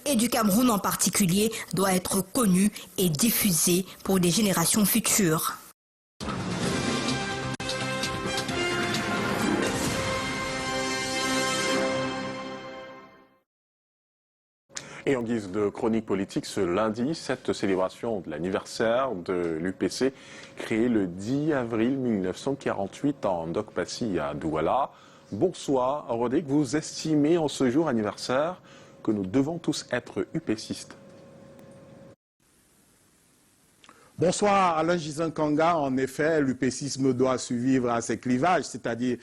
et du Cameroun en particulier doit être connu et diffusé pour des générations futures. Et en guise de chronique politique, ce lundi, cette célébration de l'anniversaire de l'UPC, créée le 10 avril 1948 en Ndokpassi à Douala. Bonsoir, Rodrigue, vous estimez en ce jour anniversaire que nous devons tous être UPCistes? Bonsoir, Alain Gisin Kanga. En effet, l'UPCisme doit survivre à ses clivages, c'est-à-dire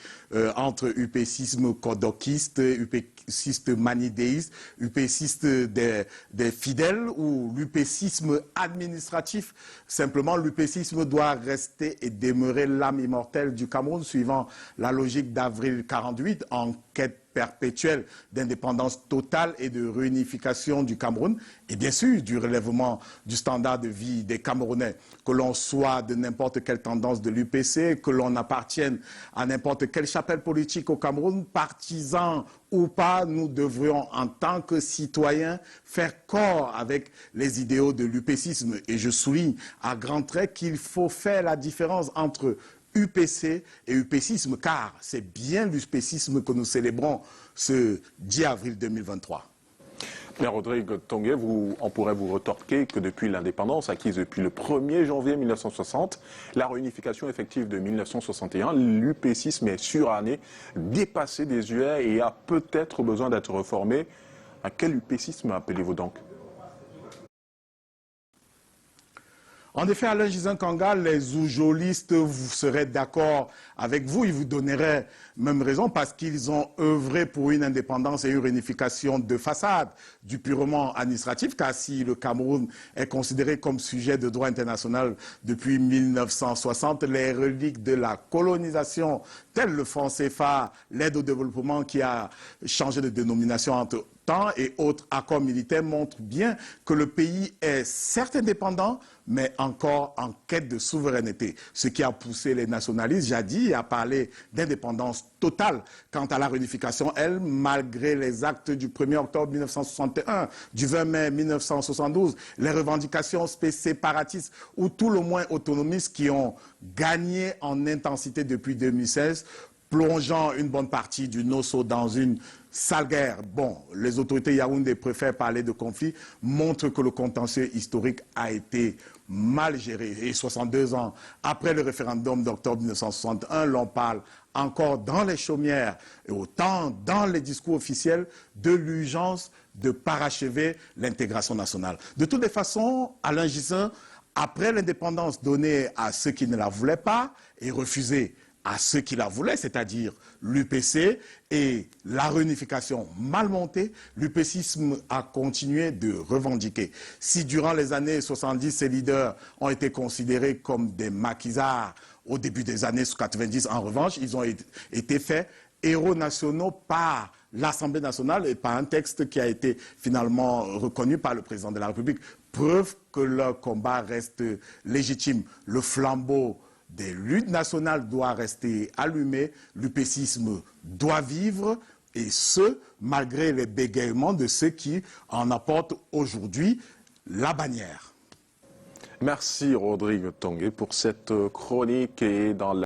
entre UPCisme kodokiste, UPCiste manidéiste, UPCiste des fidèles ou l'UPCisme administratif. Simplement, l'UPCisme doit rester et demeurer l'âme immortelle du Cameroun, suivant la logique d'avril 48, en quête perpétuelle d'indépendance totale et de réunification du Cameroun et bien sûr du relèvement du standard de vie des Camerounais. Que l'on soit de n'importe quelle tendance de l'UPC, que l'on appartienne à n'importe quelle chapelle politique au Cameroun, partisans ou pas, nous devrions en tant que citoyens faire corps avec les idéaux de l'UPCisme. Et je souligne à grands traits qu'il faut faire la différence entre UPC et UPCisme, car c'est bien l'UPCisme que nous célébrons ce 10 avril 2023. Mais Rodrigue Tongué, on pourrait vous retorquer que depuis l'indépendance acquise depuis le 1er janvier 1960, la réunification effective de 1961, l'UPCisme est suranné, dépassé des yeux et a peut-être besoin d'être reformé. À quel UPCisme appelez-vous donc ? En effet, Alain Gisin Kanga, les oujolistes vous seraient d'accord avec vous, ils vous donneraient même raison parce qu'ils ont œuvré pour une indépendance et une réunification de façade du purement administratif, car si le Cameroun est considéré comme sujet de droit international depuis 1960, les reliques de la colonisation, telles le franc CFA, l'aide au développement qui a changé de dénomination entre temps et autres accords militaires montrent bien que le pays est certes indépendant, mais encore en quête de souveraineté. Ce qui a poussé les nationalistes jadis à parler d'indépendance totale. Quant à la réunification, elle, malgré les actes du 1er octobre 1961, du 20 mai 1972, les revendications séparatistes ou tout le moins autonomistes qui ont gagné en intensité depuis 2016, plongeant une bonne partie du Nosso dans une sale guerre. Bon, les autorités yaoundé préfèrent parler de conflit, montrent que le contentieux historique a été mal géré. Et 62 ans après le référendum d'octobre 1961, l'on parle encore dans les chaumières et autant dans les discours officiels de l'urgence de parachever l'intégration nationale. De toutes les façons, Alain Gisin, après l'indépendance donnée à ceux qui ne la voulaient pas et refusée à ceux qui la voulaient, c'est-à-dire l'UPC, et la réunification mal montée, l'UPCisme a continué de revendiquer. Si durant les années 70, ces leaders ont été considérés comme des maquisards au début des années 90, en revanche, ils ont été faits héros nationaux par l'Assemblée nationale et par un texte qui a été finalement reconnu par le président de la République. Preuve que leur combat reste légitime. Le flambeau des luttes nationales doit rester allumé, l'UPCisme doit vivre, et ce, malgré les bégaiements de ceux qui en apportent aujourd'hui la bannière. Merci Rodrigue Tongué pour cette chronique et dans la